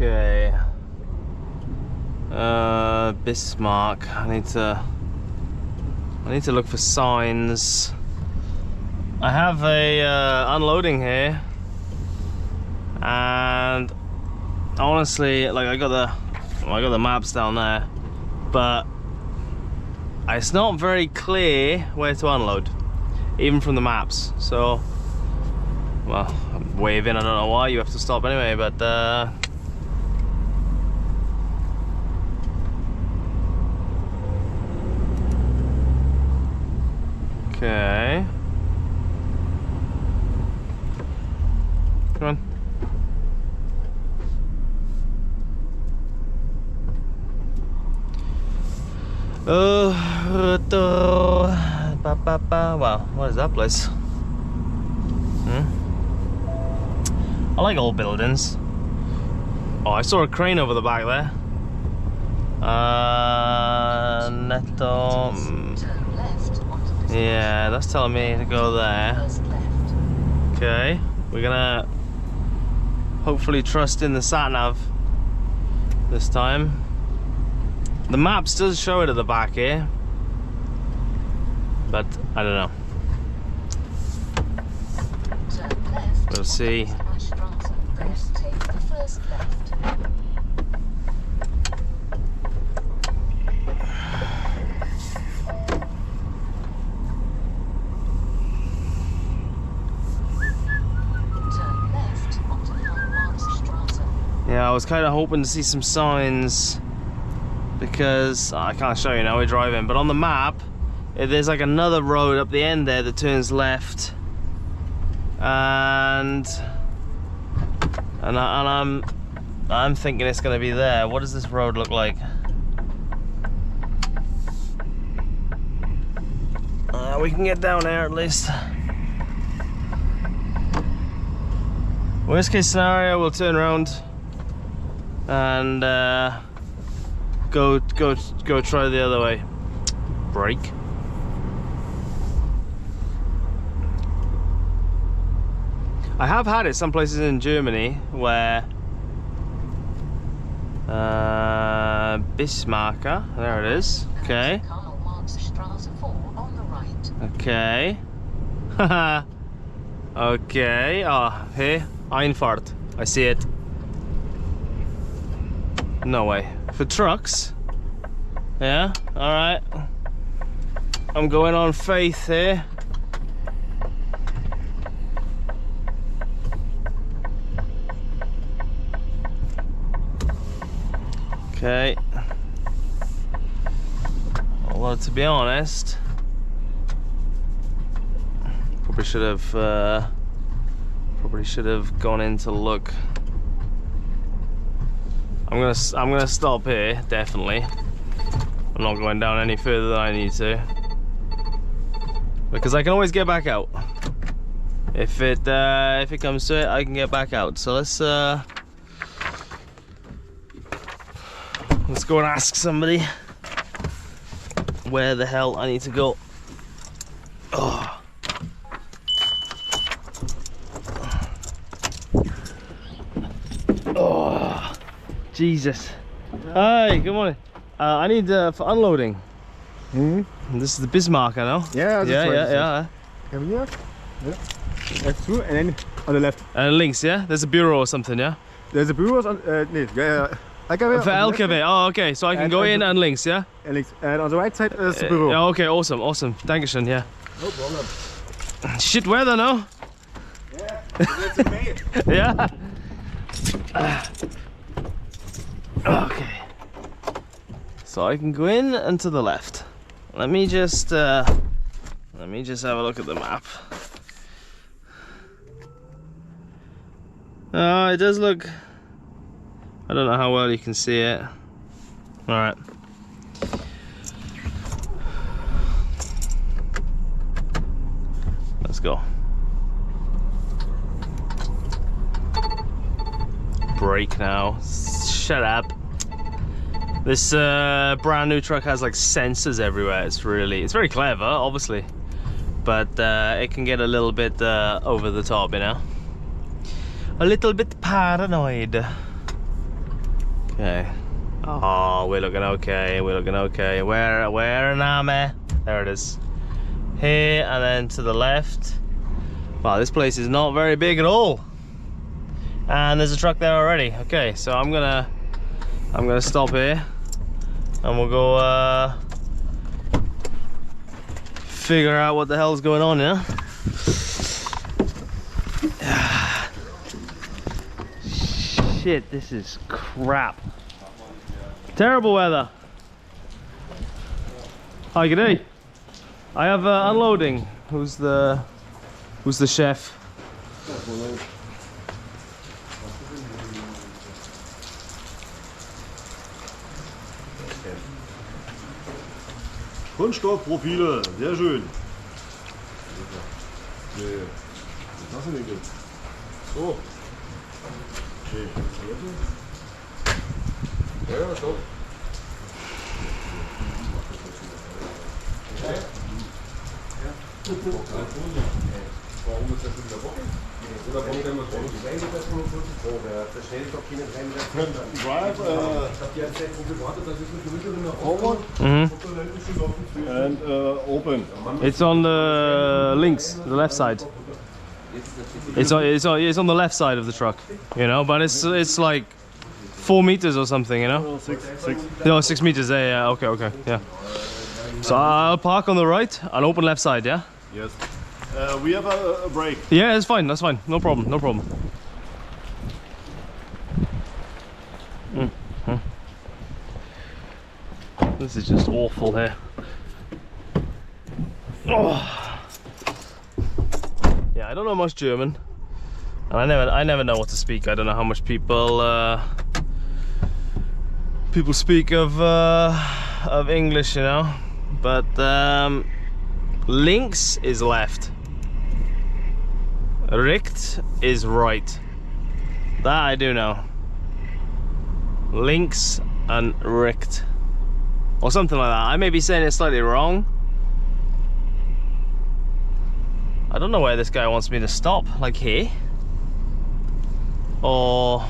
Okay. Bismark. I need to look for signs. I have a unloading here, and honestly, like I got the maps down there, but it's not very clear where to unload, even from the maps. So, well, I'm waving. I don't know why. You have to stop anyway, but. Okay. Come on. Wow, what is that place? I like old buildings. Oh, I saw a crane over the back there. Netto. Yeah, that's telling me to go there. Okay, we're gonna hopefully trust in the sat-nav this time. The maps does show it at the back here, but I don't know. We'll see. Yeah, I was kind of hoping to see some signs, because I can't show you now, we're driving, but on the map there's like another road up the end there that turns left, and I'm thinking it's going to be there. What does this road look like? We can get down there at least. Worst case scenario, we'll turn around and go try the other way. Brake. I have had it some places in Germany where Bismark, there it is. Okay. Okay. Haha. Okay. Oh, here, Einfahrt. I see it. No way. For trucks? Yeah, alright. I'm going on faith here. Okay. Although, to be honest, probably should have gone in to look. I'm gonna stop here, definitely. I'm not going down any further than I need to, because I can always get back out. If it comes to it, I can get back out. So let's go and ask somebody where the hell I need to go. Oh. Oh. Jesus. Hi, good morning. I need for unloading. This is the Bismark, I know. Yeah, yeah. Come here. Yeah. That's true. And then on the left. And links, yeah? There's a bureau or something, yeah? There's a bureau on LKW. For LKW. Oh, okay. So I can go in and links, yeah? And links. And on the right side is the bureau. Yeah, okay, awesome. Dankeschön, yeah. No problem. Shit weather, no? Yeah, it's okay. Yeah. Okay. So I can go in and to the left. Let me just have a look at the map. It does look. I don't know how well you can see it. All right. Let's go. Brake now. Shut up. This brand new truck has like sensors everywhere. It's very clever, obviously, but it can get a little bit over the top, you know. A little bit paranoid. Okay. Oh, we're looking okay. We're looking okay. Where now, man? There it is. Here and then to the left. Wow, this place is not very big at all. And there's a truck there already. Okay, so I'm gonna stop here, and we'll go figure out what the hell's going on here. Shit, this is crap. Terrible weather. Hi, good day. I have unloading. Who's the chef? Kunststoffprofile, sehr schön. Nee, was hast du denn? So. Okay. Ja, so. Warum ist das in der Woche? Oder warum können wir es nicht sein, dass wir uns so der stellt doch keine rein. Drive, ich habe die ganze Zeit gewartet, dass ich mit der forward and open. It's on the links, the left side. It's on the left side of the truck, you know, but it's like 4 meters or something, you know? 6. No, 6 meters. Yeah, okay, yeah. So I'll park on the right and open left side, yeah? Yes. We have a break. Yeah, it's fine. That's fine. No problem. No problem. This is just awful here. Oh. Yeah, I don't know much German, and I never know what to speak. I don't know how much people speak of English, you know. But links is left. Richt is right. That I do know. Links and Richt. Or something like that. I may be saying it slightly wrong. I don't know where this guy wants me to stop. Like here? Or...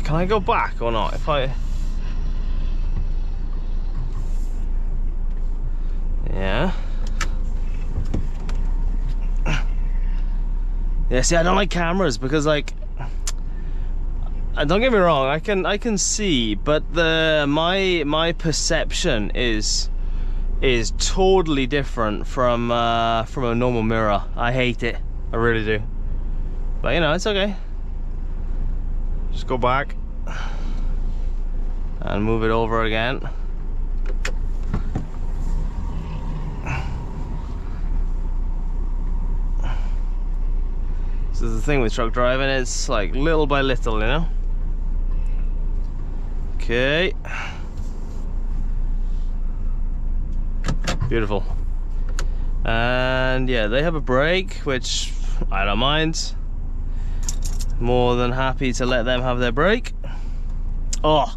Can I go back or not? If I... Yeah. Yeah, see, I don't like cameras because, like, don't get me wrong, I can see, but my perception is totally different from a normal mirror. I hate it, I really do. But you know, it's okay. Just go back and move it over again. So the thing with truck driving, it's like little by little, you know? Okay. Beautiful. And yeah, they have a brake, which I don't mind. More than happy to let them have their brake. Oh.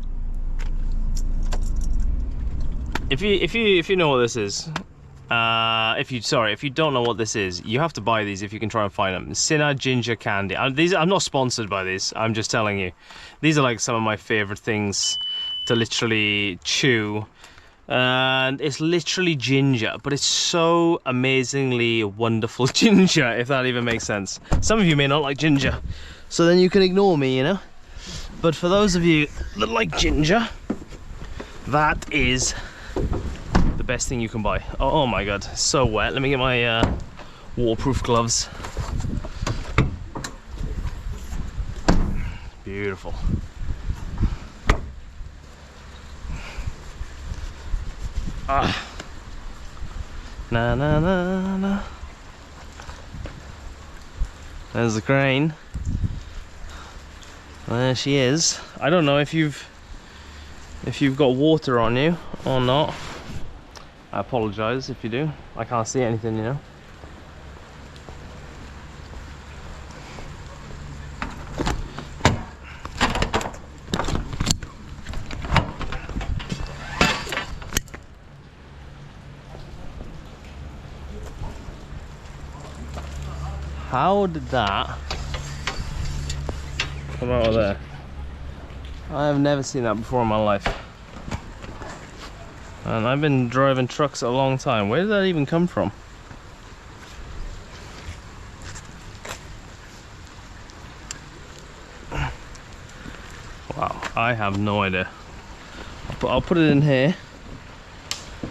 If you know what this is, if you don't know what this is, you have to buy these if you can try and find them. Cinna ginger candy. I'm not sponsored by these. I'm just telling you, these are like some of my favorite things to literally chew. And it's literally ginger, but it's so amazingly wonderful ginger, if that even makes sense. Some of you may not like ginger, so then you can ignore me, you know. But for those of you that like ginger, that is the best thing you can buy. Oh my god, it's so wet. Let me get my waterproof gloves. Beautiful. Ah. Na na na na. There's the crane. There she is. I don't know if you've got water on you or not. I apologize if you do. I can't see anything, you know. How did that come out of there? I have never seen that before in my life. And I've been driving trucks a long time. Where did that even come from? Wow, I have no idea. But I'll put it in here.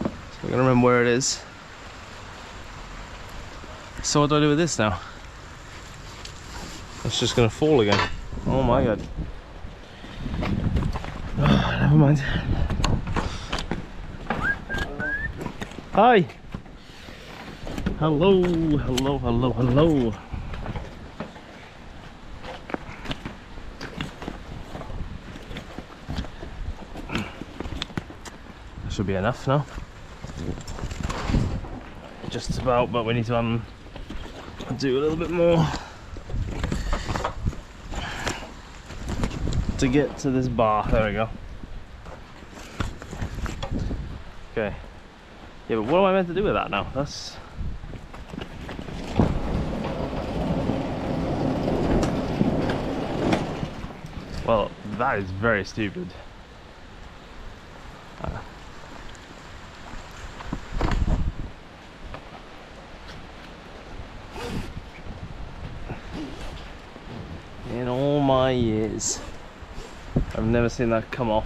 So I'm gonna remember where it is. So what do I do with this now? It's just gonna fall again. Oh my god. Oh, never mind. Hi. Hello, hello, hello, hello. That should be enough now. Just about, but we need to do a little bit more to get to this bar. There we go. Okay. Yeah, but what am I meant to do with that now? That's... Well, that is very stupid. In all my years, I've never seen that come off.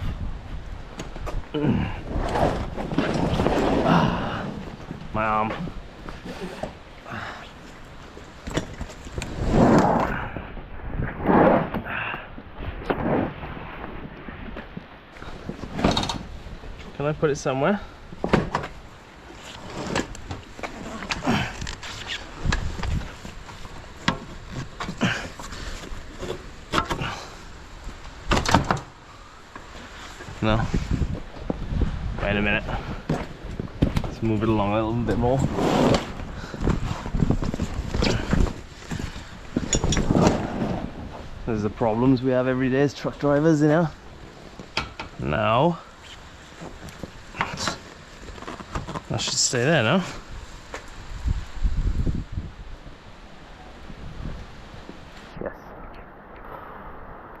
My arm. Can I put it somewhere? No. Wait a minute. Let's move it along a little bit more. There's the problems we have every day as truck drivers, you know. Now, that should stay there now. Yes.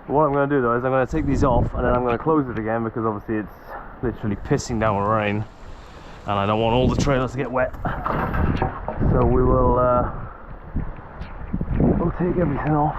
What I'm going to do though is I'm going to take these off and then I'm going to close it again because obviously it's literally pissing down with rain and I don't want all the trailers to get wet. So we'll take everything off.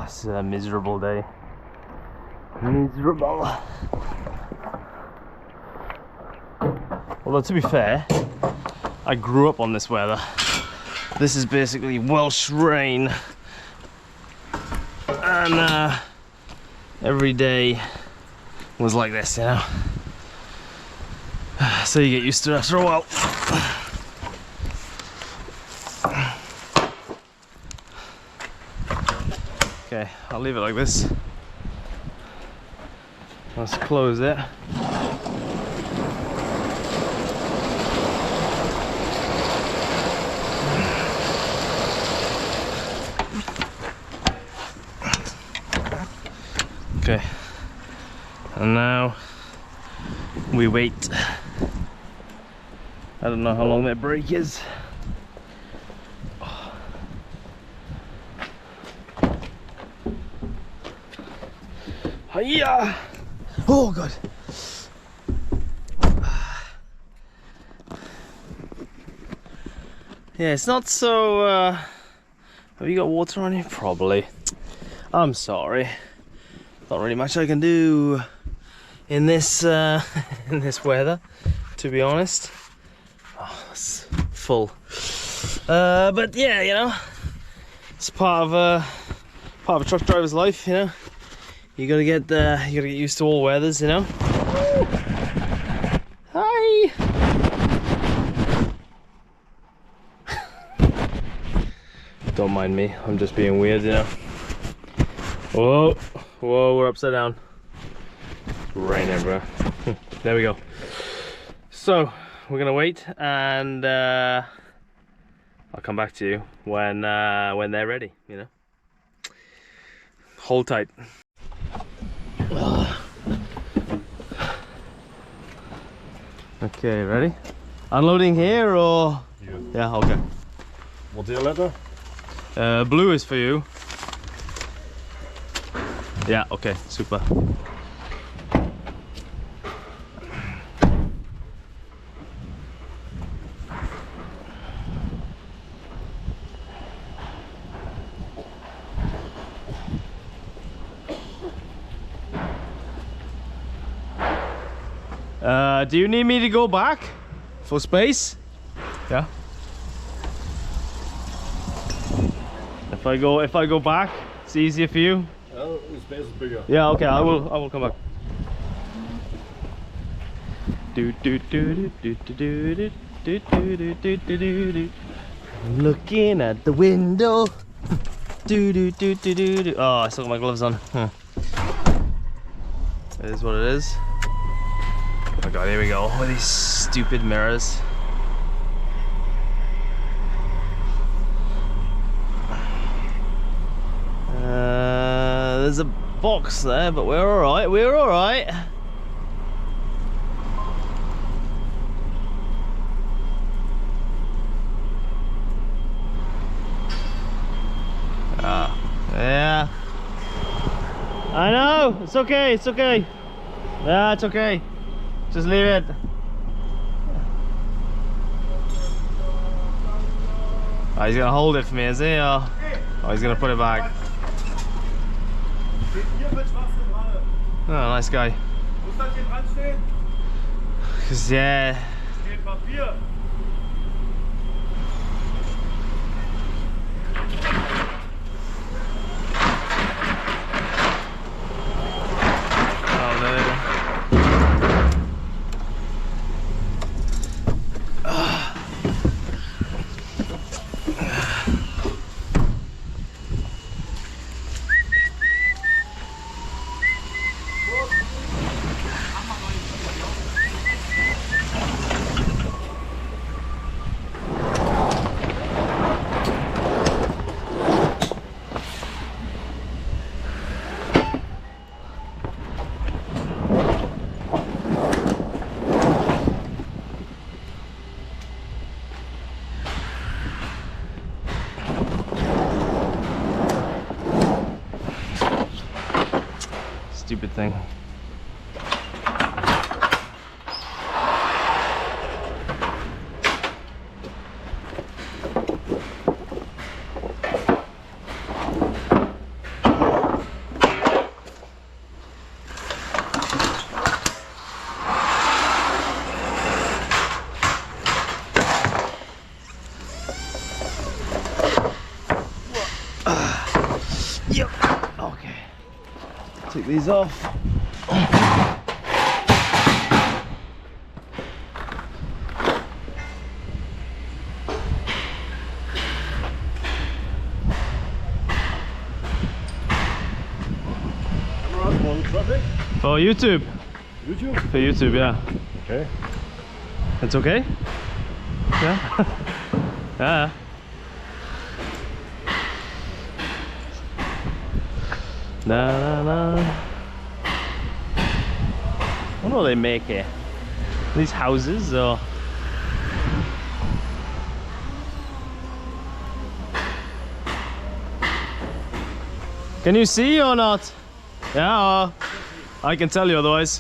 This is a miserable day. Miserable. Although to be fair, I grew up on this weather. This is basically Welsh rain. And every day was like this, you know. So you get used to it after a while. Okay, I'll leave it like this. Let's close it. Okay, and now we wait. I don't know how long that break is. Hiya! Oh god. Yeah, it's not so have you got water on you? Probably. I'm sorry. Not really much I can do in this in this weather, to be honest. Oh, full. But yeah, you know, it's part of a truck driver's life. You know, you gotta get used to all weathers. You know. Hi. Don't mind me. I'm just being weird. You know. Whoa, whoa, we're upside down. Raining, bro. There we go. So we're gonna wait, and I'll come back to you when they're ready. You know. Hold tight. Okay, ready? Unloading here or? Yes. Yeah. Okay. What's your letter? Blue is for you. Yeah. Okay. Super. Do you need me to go back for space? Yeah. If I go back, it's easier for you. Oh, the space is bigger. Yeah. Okay. I will come back. Do do do do do do do do do do do do. Looking at the window. Do do do do do do. Oh, I still got my gloves on. It is what it is. Oh my god, here we go with these stupid mirrors. There's a box there, but we're alright, we're alright. Yeah. I know, it's okay, it's okay. Yeah, it's okay. Just leave it. Oh, he's gonna hold it for me, is he? Or oh, he's gonna put it back. Oh, nice guy. Cause yeah. Stupid thing. Yep. Okay. Take these off. For YouTube. YouTube? For YouTube, yeah. Okay. It's okay? Yeah? Yeah. Na na na. What do they make here? These houses or? Can you see or not? Yeah, I can tell you otherwise.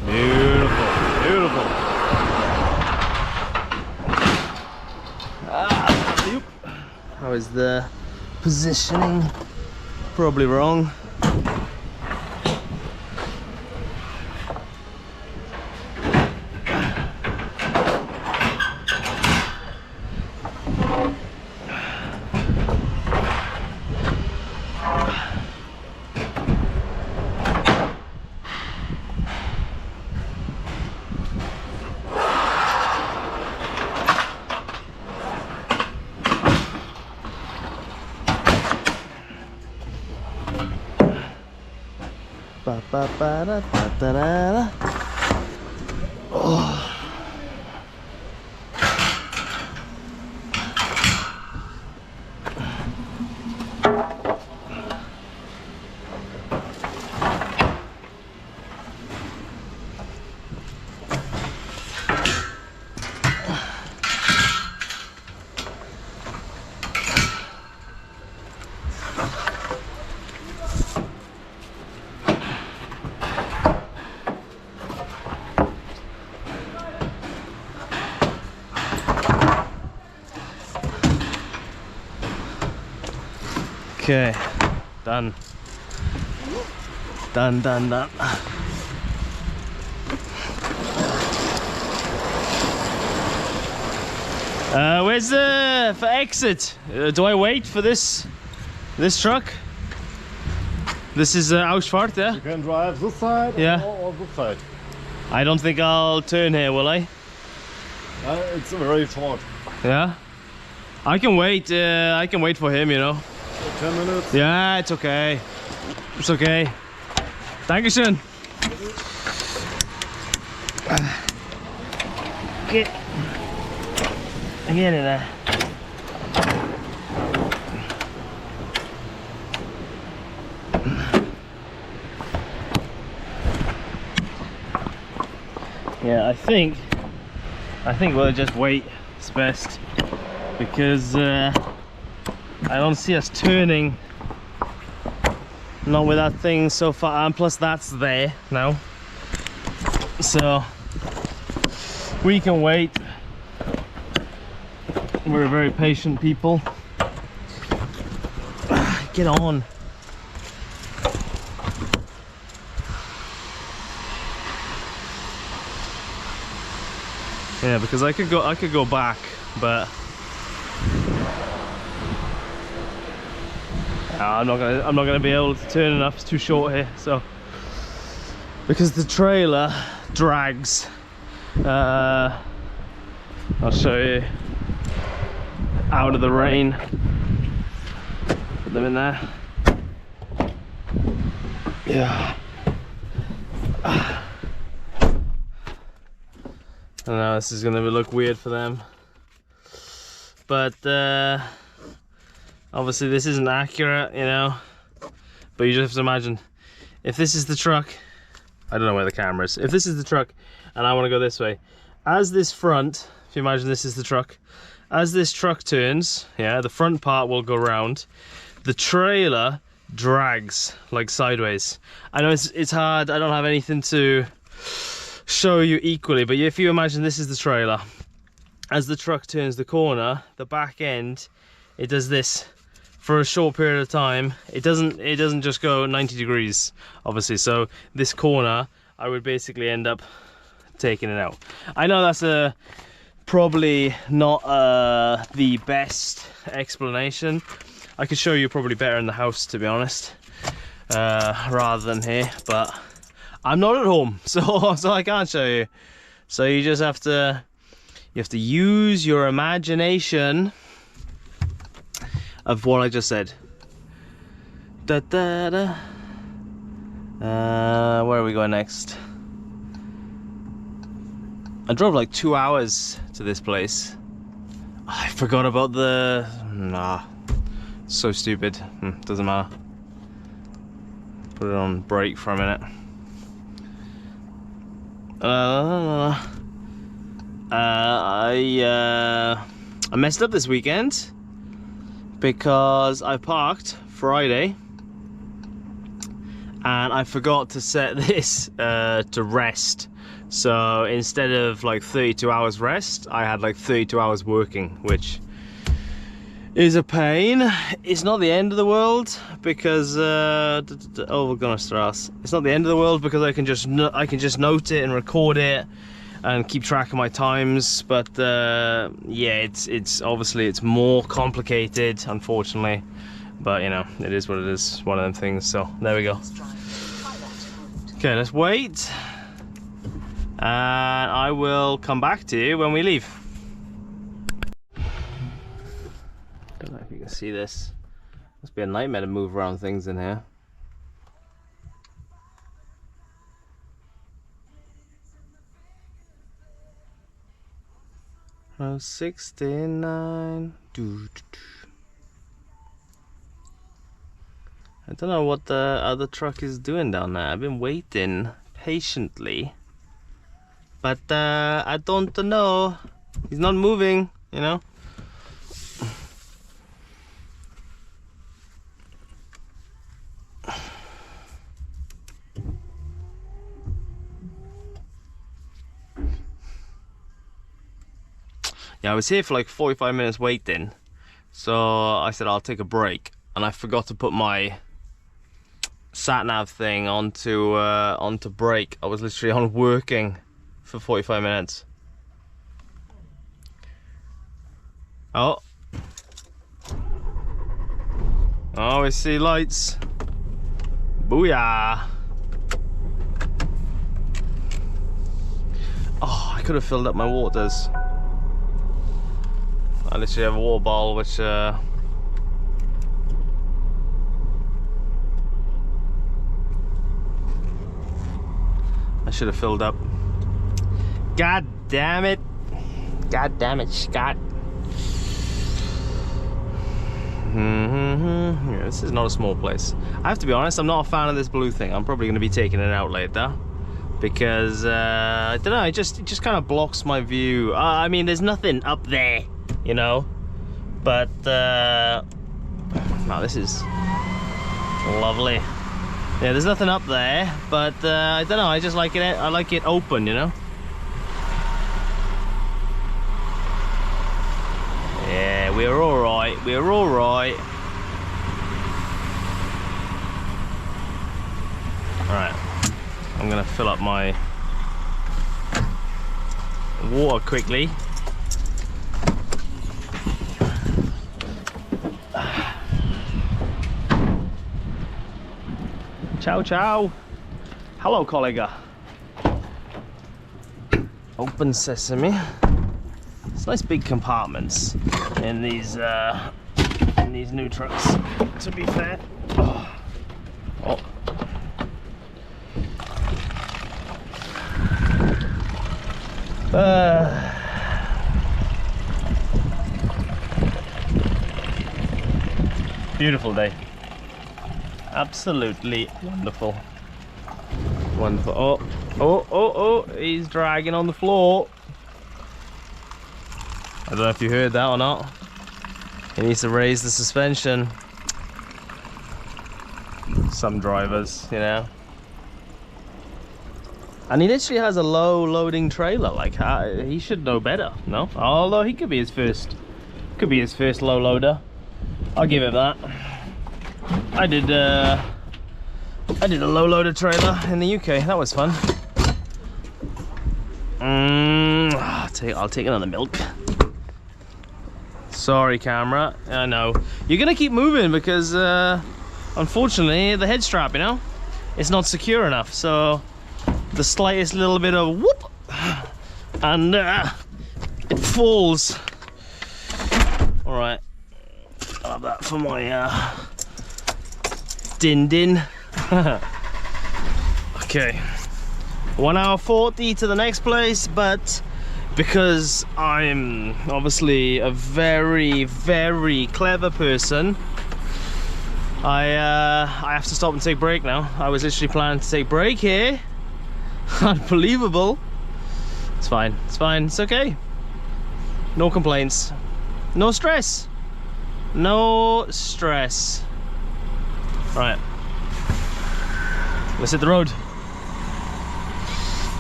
Beautiful, beautiful. is the positioning probably wrong. Ba, ba, ba, da, da, da, da. Oh. Okay, done. Done. Where's the for exit? Do I wait for this truck? This is Ausfahrt, yeah? You can drive this side, Yeah. or this side. I don't think I'll turn here, will I? It's very short. Yeah. I can wait. I can wait for him, you know. 10 minutes. Yeah, it's okay. It's okay. Dankeschön. Get in there. Yeah, I think we'll just wait. It's best because I don't see us turning, not with that thing so far, and plus that's there now, so we can wait. We're very patient people. Get on. Yeah, because I could go back, but I'm not gonna be able to turn enough. It's too short here. So because the trailer drags, I'll show you out of the rain. Put them in there. Yeah. I know this is gonna look weird for them, but obviously this isn't accurate, you know, but you just have to imagine if this is the truck, I don't know where the camera is, if this is the truck and I want to go this way, as this front, if you imagine this is the truck, as this truck turns, yeah, the front part will go round, the trailer drags like sideways. I know it's hard, I don't have anything to show you equally, but if you imagine this is the trailer, as the truck turns the corner, the back end, it does this for a short period of time. It doesn't just go 90 degrees, obviously, so this corner I would basically end up taking it out. I know that's probably not the best explanation. I could show you probably better in the house, to be honest, rather than here, but I'm not at home, so I can't show you. So you just have to use your imagination of what I just said. Da, da, da. Where are we going next? I drove like 2 hours to this place. I forgot about the... Nah, so stupid. Doesn't matter. Put it on brake for a minute. I messed up this weekend because I parked Friday and I forgot to set this to rest. So instead of like 32 hours rest, I had like 32 hours working, which is a pain. It's not the end of the world because Overgunnerstrasse. It's not the end of the world because I can just note it and record it and keep track of my times. But yeah, it's obviously it's more complicated, unfortunately. But you know, it is what it is. One of them things. So there we go. Okay, let's wait, and I will come back to you when we leave. Don't know if you can see this. Must be a nightmare to move around things in here. Oh, 69. I don't know what the other truck is doing down there. I've been waiting patiently, but I don't know. He's not moving, you know. Yeah, I was here for like 45 minutes waiting, so I said I'll take a break, and I forgot to put my sat-nav thing onto break. I was literally on working for 45 minutes. Oh, I see lights. Booyah! Oh, I could have filled up my waters. I literally have a water bottle which I should have filled up. God damn it. God damn it, Scott. Yeah, this is not a small place. I have to be honest, I'm not a fan of this blue thing. I'm probably going to be taking it out later because I don't know, it just kind of blocks my view. I mean, there's nothing up there, you know, but no, this is lovely. Yeah, there's nothing up there, but I don't know, I just like it. I like it open, you know. Yeah, we're all right. We're all right. All right, I'm gonna fill up my water quickly. Ciao, ciao. Hello, colleague. Open sesame. It's nice big compartments in these new trucks, to be fair. Oh. Oh. Beautiful day. Absolutely wonderful. Wonderful. Oh, oh, oh, oh, he's dragging on the floor. I don't know if you heard that or not. He needs to raise the suspension. Some drivers, you know. And he literally has a low loading trailer. Like, he should know better, no? Although he could be his first low loader. I'll give him that. I did a low loader trailer in the UK. That was fun. I'll take another milk. Sorry, camera. I know you're gonna keep moving because unfortunately the head strap, you know, it's not secure enough. So the slightest little bit of whoop and it falls. All right, I'll have that for my din. Okay, 1 hour 40 to the next place, but because I'm obviously a very, very clever person, I have to stop and take a break now. I was literally planning to take a break here. Unbelievable. It's fine, it's fine, it's okay. No complaints, no stress, no stress. Right, let's hit the road.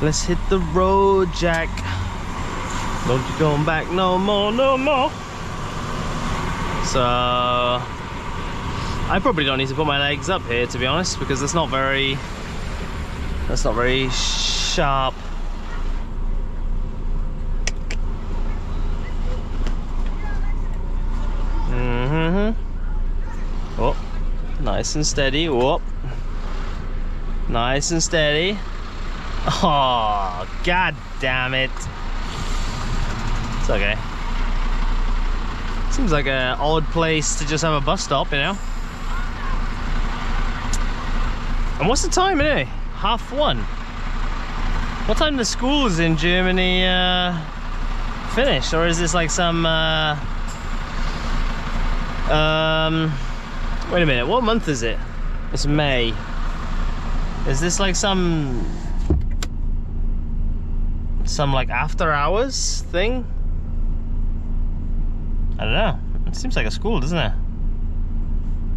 Let's hit the road, Jack. Don't you come back no more, no more. So I probably don't need to put my legs up here, to be honest, because that's not very sharp. Oh, nice and steady. Whoop. Nice and steady. Oh, god damn it. It's okay. Seems like an odd place to just have a bus stop, you know? And what's the time anyway? 1:30. What time do the schools in Germany finish? Or is this like some wait a minute, what month is it? It's May. Is this like some like after hours thing? I don't know. It seems like a school, doesn't it?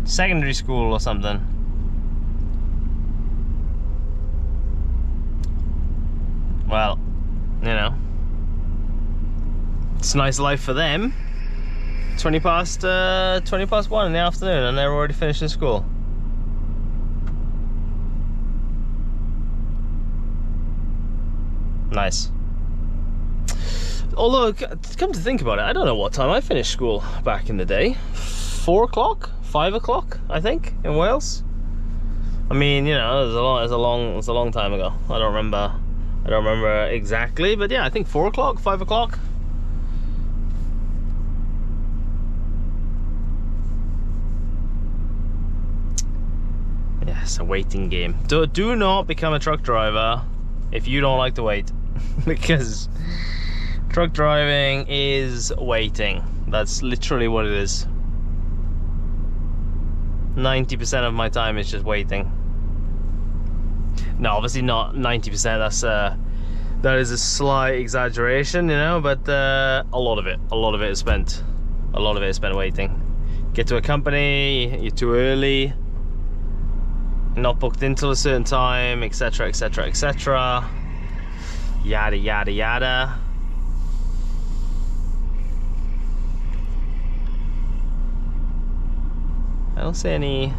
Secondary school or something. Well, you know, it's a nice life for them. 20 past 1 in the afternoon and they're already finishing school. Nice. Although, come to think about it, I don't know what time I finished school back in the day. 4 o'clock? 5 o'clock, I think, in Wales. I mean, you know, it was a long time ago. I don't remember exactly, but yeah, I think 4 o'clock, 5 o'clock. Yes, a waiting game. Do not become a truck driver if you don't like to wait, because truck driving is waiting. That's literally what it is. 90% of my time is just waiting. No, obviously not 90%. That is a slight exaggeration, you know. But a lot of it is spent. A lot of it is spent waiting. Get to a company, you're too early, not booked until a certain time, etc., etc., etc. Yada yada yada. I don't see any.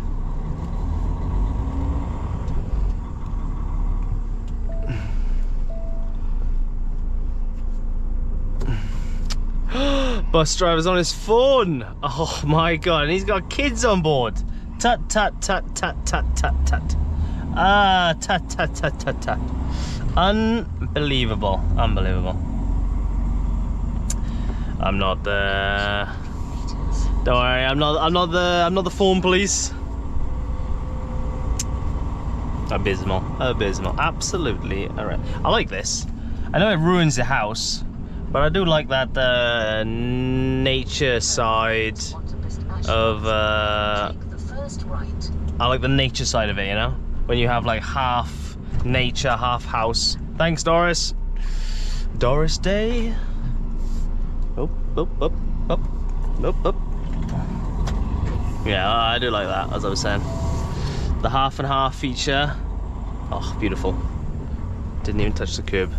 Bus driver's on his phone. Oh my god, and he's got kids on board. Tut tut tut tut tut tut tut. Ah, tut tut tut tut tut. Unbelievable, unbelievable. I'm not the. Don't worry, I'm not the phone police. Abysmal, absolutely. Alright, I like this. I know it ruins the house, but I do like that nature side of. I like the nature side of it, you know, when you have like half nature, half house. Thanks, Doris. Doris Day. Up, up, up, up, up, up. Yeah, I do like that, as I was saying. The half and half feature. Oh, beautiful. Didn't even touch the curb.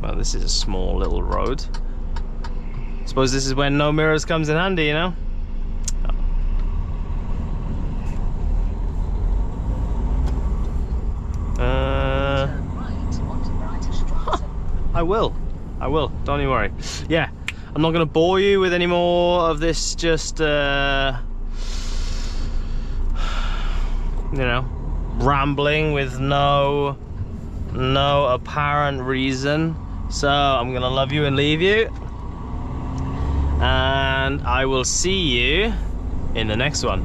Well, this is a small little road. Suppose this is when no mirrors comes in handy, you know? I will, don't you worry. Yeah, I'm not gonna bore you with any more of this, just you know, rambling with no apparent reason. So I'm gonna love you and leave you, and I will see you in the next one.